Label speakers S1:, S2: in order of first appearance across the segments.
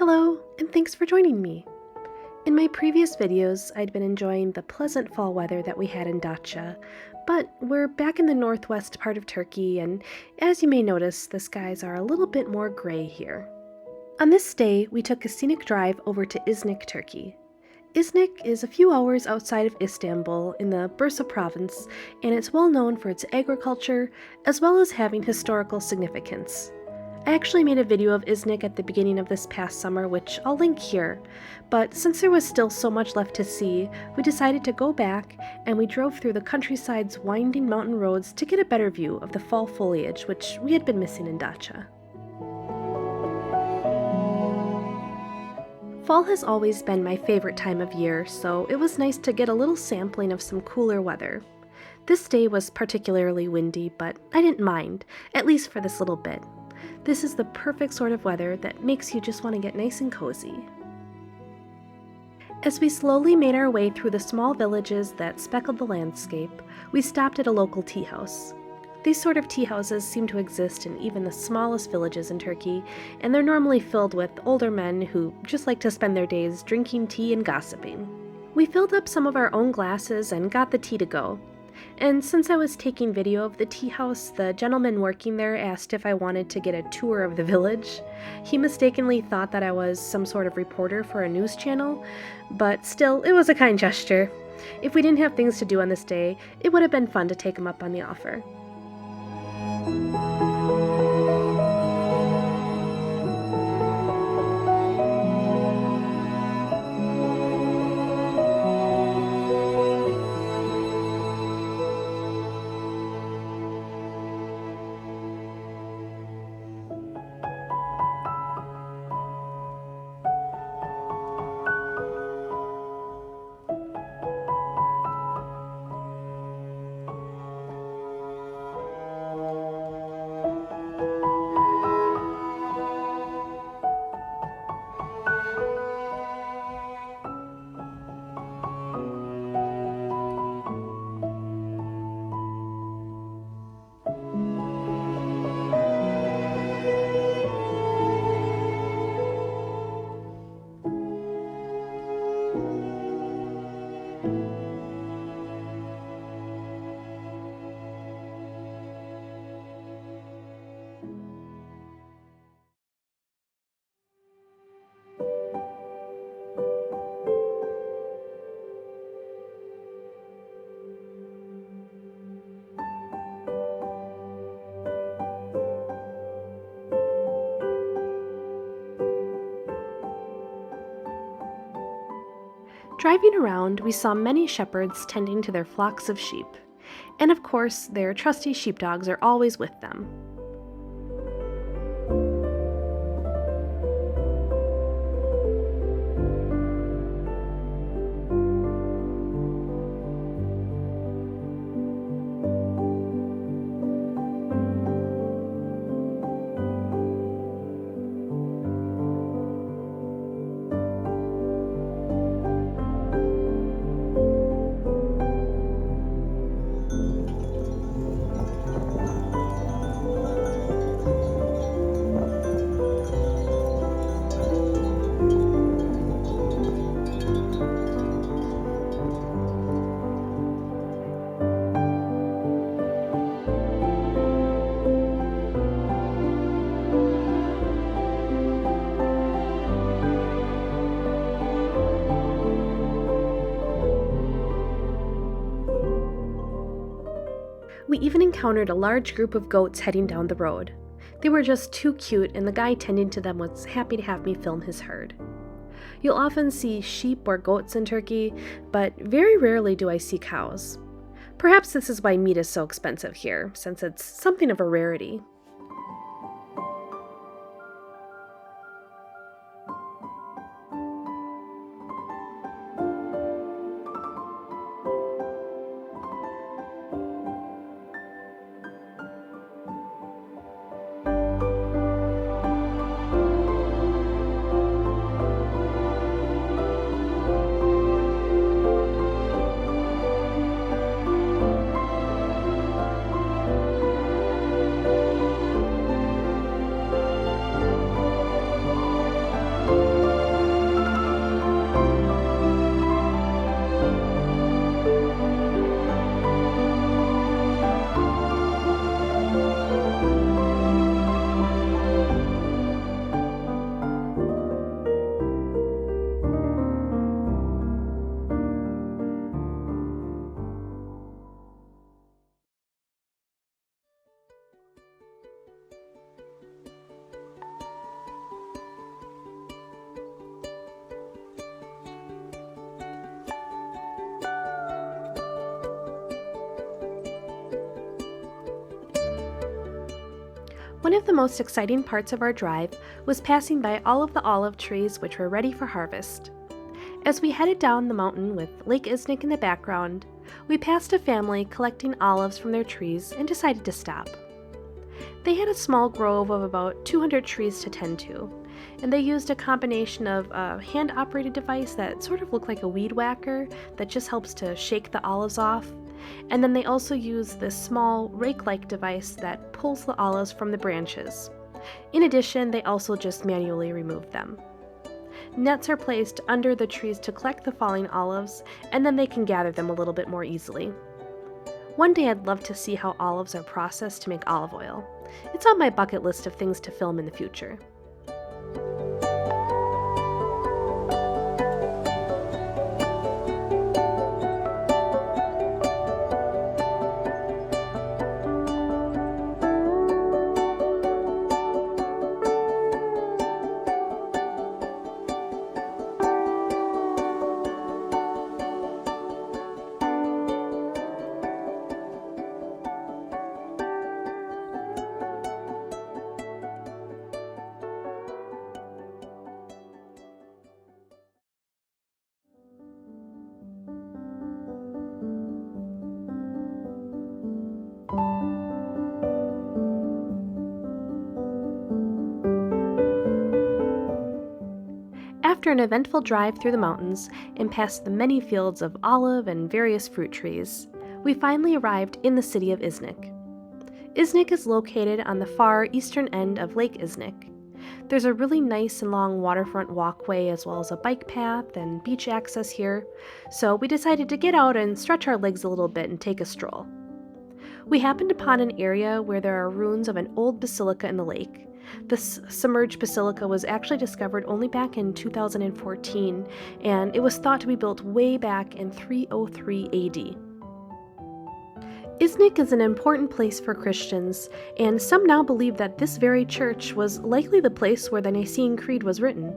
S1: Hello, and thanks for joining me. In my previous videos, I'd been enjoying the pleasant fall weather that we had in Datça, but we're back in the northwest part of Turkey, and as you may notice, the skies are a little bit more gray here. On this day, we took a scenic drive over to Iznik, Turkey. Iznik is a few hours outside of Istanbul in the Bursa province, and it's well known for its agriculture as well as having historical significance. I actually made a video of Iznik at the beginning of this past summer, which I'll link here, but since there was still so much left to see, we decided to go back and we drove through the countryside's winding mountain roads to get a better view of the fall foliage, which we had been missing in Datça. Fall has always been my favorite time of year, so it was nice to get a little sampling of some cooler weather. This day was particularly windy, but I didn't mind, at least for this little bit. This is the perfect sort of weather that makes you just want to get nice and cozy. As we slowly made our way through the small villages that speckled the landscape, we stopped at a local tea house. These sort of tea houses seem to exist in even the smallest villages in Turkey, and they're normally filled with older men who just like to spend their days drinking tea and gossiping. We filled up some of our own glasses and got the tea to go. And since I was taking video of the tea house, the gentleman working there asked if I wanted to get a tour of the village. He mistakenly thought that I was some sort of reporter for a news channel, but still, it was a kind gesture. If we didn't have things to do on this day, it would have been fun to take him up on the offer. Driving around, we saw many shepherds tending to their flocks of sheep, and of course, their trusty sheepdogs are always with them. We even encountered a large group of goats heading down the road. They were just too cute, and the guy tending to them was happy to have me film his herd. You'll often see sheep or goats in Turkey, but very rarely do I see cows. Perhaps this is why meat is so expensive here, since it's something of a rarity. One of the most exciting parts of our drive was passing by all of the olive trees which were ready for harvest. As we headed down the mountain with Lake Iznik in the background, we passed a family collecting olives from their trees and decided to stop. They had a small grove of about 200 trees to tend to, and they used a combination of a hand-operated device that sort of looked like a weed whacker that just helps to shake the olives off, and then they also used this small rake-like device that pulls the olives from the branches. In addition, they also just manually removed them. Nets are placed under the trees to collect the falling olives, and then they can gather them a little bit more easily. One day I'd love to see how olives are processed to make olive oil. It's on my bucket list of things to film in the future. After an eventful drive through the mountains and past the many fields of olive and various fruit trees, we finally arrived in the city of Iznik. Iznik is located on the far eastern end of Lake Iznik. There's a really nice and long waterfront walkway as well as a bike path and beach access here, so we decided to get out and stretch our legs a little bit and take a stroll. We happened upon an area where there are ruins of an old basilica in the lake. This submerged basilica was actually discovered only back in 2014, and it was thought to be built way back in 303 AD. Iznik is an important place for Christians, and some now believe that this very church was likely the place where the Nicene Creed was written.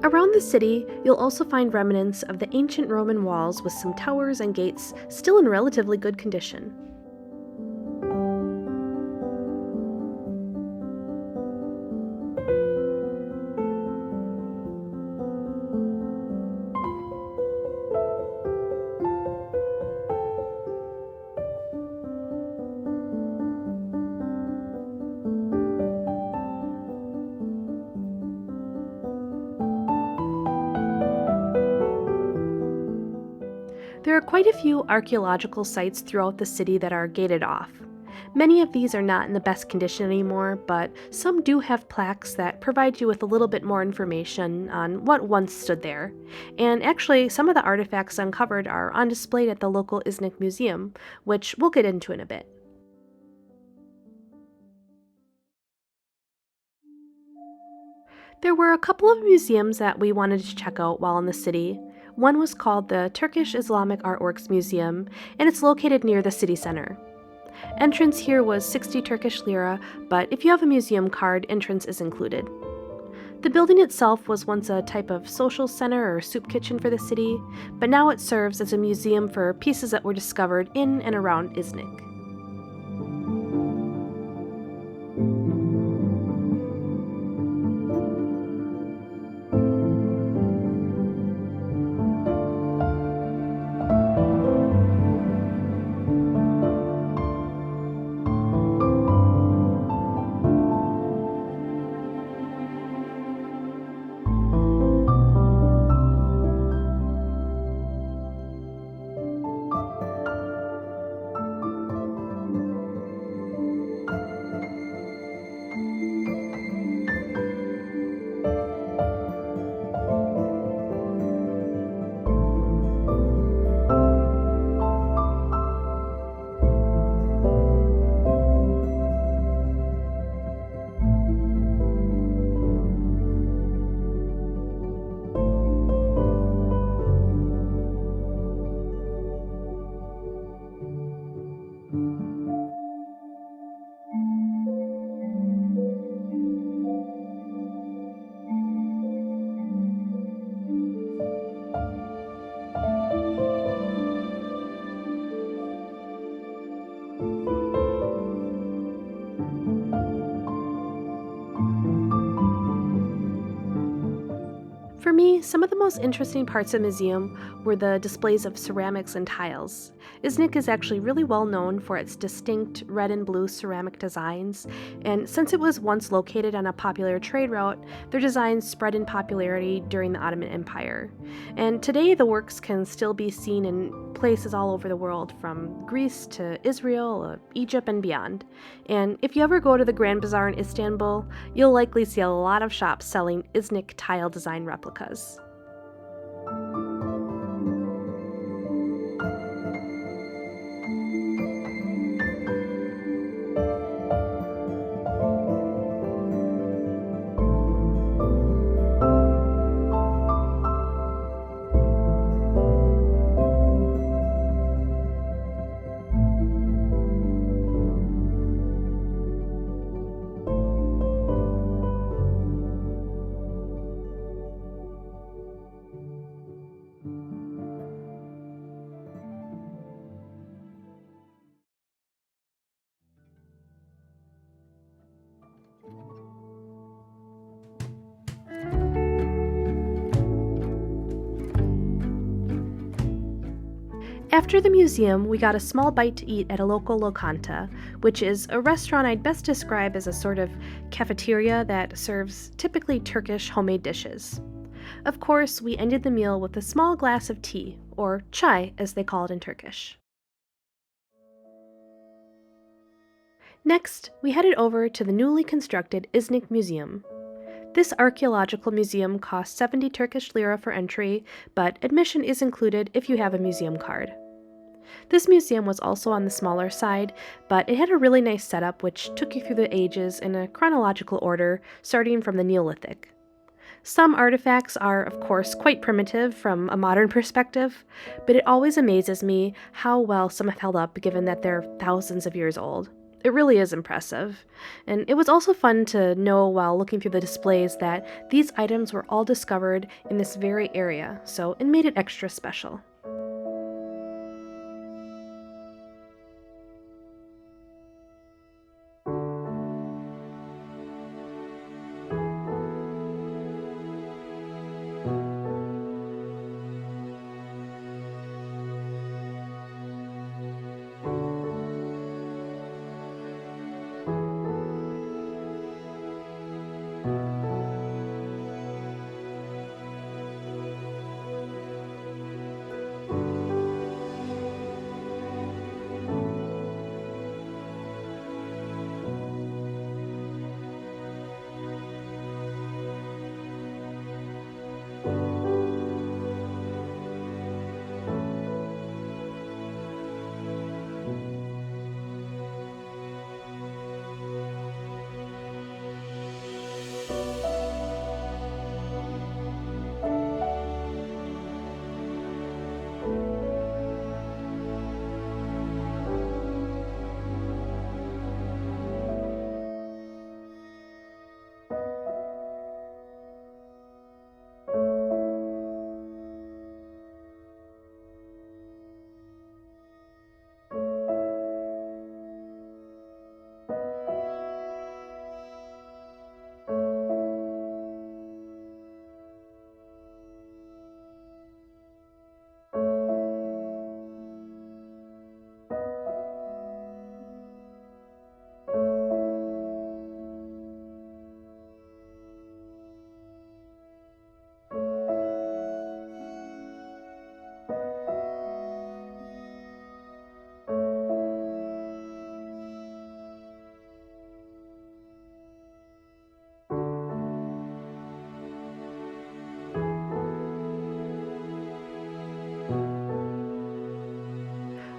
S1: Around the city, you'll also find remnants of the ancient Roman walls with some towers and gates still in relatively good condition. There are quite a few archaeological sites throughout the city that are gated off. Many of these are not in the best condition anymore, but some do have plaques that provide you with a little bit more information on what once stood there. And actually, some of the artifacts uncovered are on display at the local Iznik Museum, which we'll get into in a bit. There were a couple of museums that we wanted to check out while in the city. One was called the Turkish Islamic Artworks Museum, and it's located near the city center. Entrance here was 60 Turkish lira, but if you have a museum card, entrance is included. The building itself was once a type of social center or soup kitchen for the city, but now it serves as a museum for pieces that were discovered in and around Iznik. most interesting parts of the museum were the displays of ceramics and tiles. Iznik is actually really well known for its distinct red and blue ceramic designs, and since it was once located on a popular trade route, their designs spread in popularity during the Ottoman Empire. And today the works can still be seen in places all over the world, from Greece to Israel, Egypt, and beyond. And if you ever go to the Grand Bazaar in Istanbul, you'll likely see a lot of shops selling Iznik tile design replicas. After the museum, we got a small bite to eat at a local lokanta, which is a restaurant I'd best describe as a sort of cafeteria that serves typically Turkish homemade dishes. Of course, we ended the meal with a small glass of tea, or chai as they call it in Turkish. Next, we headed over to the newly constructed Iznik Museum. This archaeological museum costs 70 Turkish lira for entry, but admission is included if you have a museum card. This museum was also on the smaller side, but it had a really nice setup which took you through the ages in a chronological order, starting from the Neolithic. Some artifacts are, of course, quite primitive from a modern perspective, but it always amazes me how well some have held up given that they're thousands of years old. It really is impressive. And it was also fun to know while looking through the displays that these items were all discovered in this very area, so it made it extra special.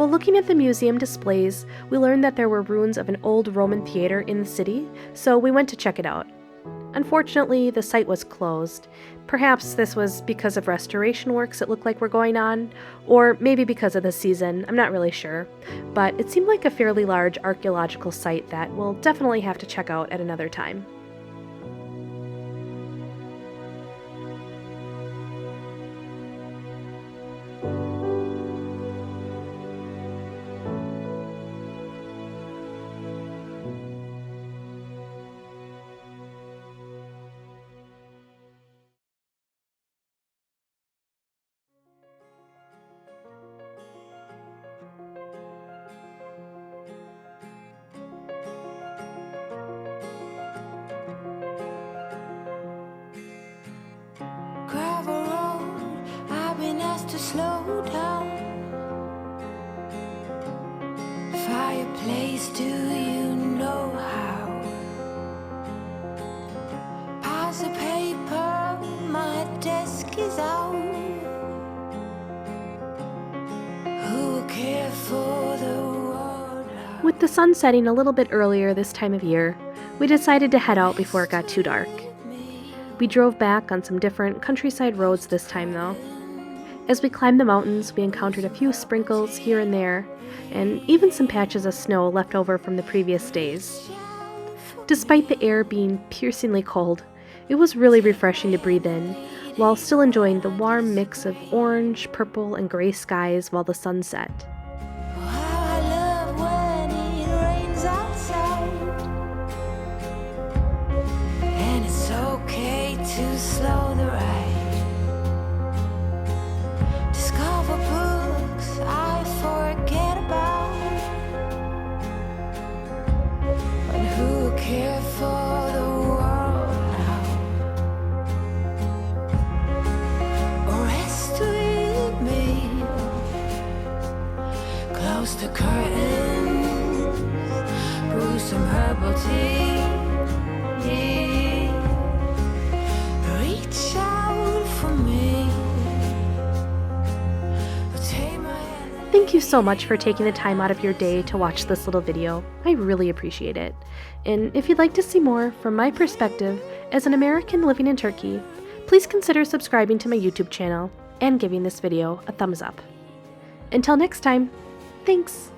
S1: While looking at the museum displays, we learned that there were ruins of an old Roman theater in the city, so we went to check it out. Unfortunately, the site was closed. Perhaps this was because of restoration works it looked like were going on, or maybe because of the season, I'm not really sure. But it seemed like a fairly large archaeological site that we'll definitely have to check out at another time.
S2: quiet place, do you know how? Pass the paper, my desk is out. Who will care for the world now?
S1: With the sun setting a little bit earlier this time of year, we decided to head out before it got too dark. We drove back on some different countryside roads this time though. As we climbed the mountains, we encountered a few sprinkles here and there, and even some patches of snow left over from the previous days. Despite the air being piercingly cold, it was really refreshing to breathe in, while still enjoying the warm mix of orange, purple, and gray skies while the sun set.
S2: How I love when it rains outside, and it's okay to slow the ride. Discover books I forget about, but who will care for the world now? Rest with me, close the curtains, brew some herbal tea, reach out for me.
S1: Thank you so much for taking the time out of your day to watch this little video. I really appreciate it. And if you'd like to see more from my perspective as an American living in Turkey, please consider subscribing to my YouTube channel and giving this video a thumbs up. Until next time, thanks!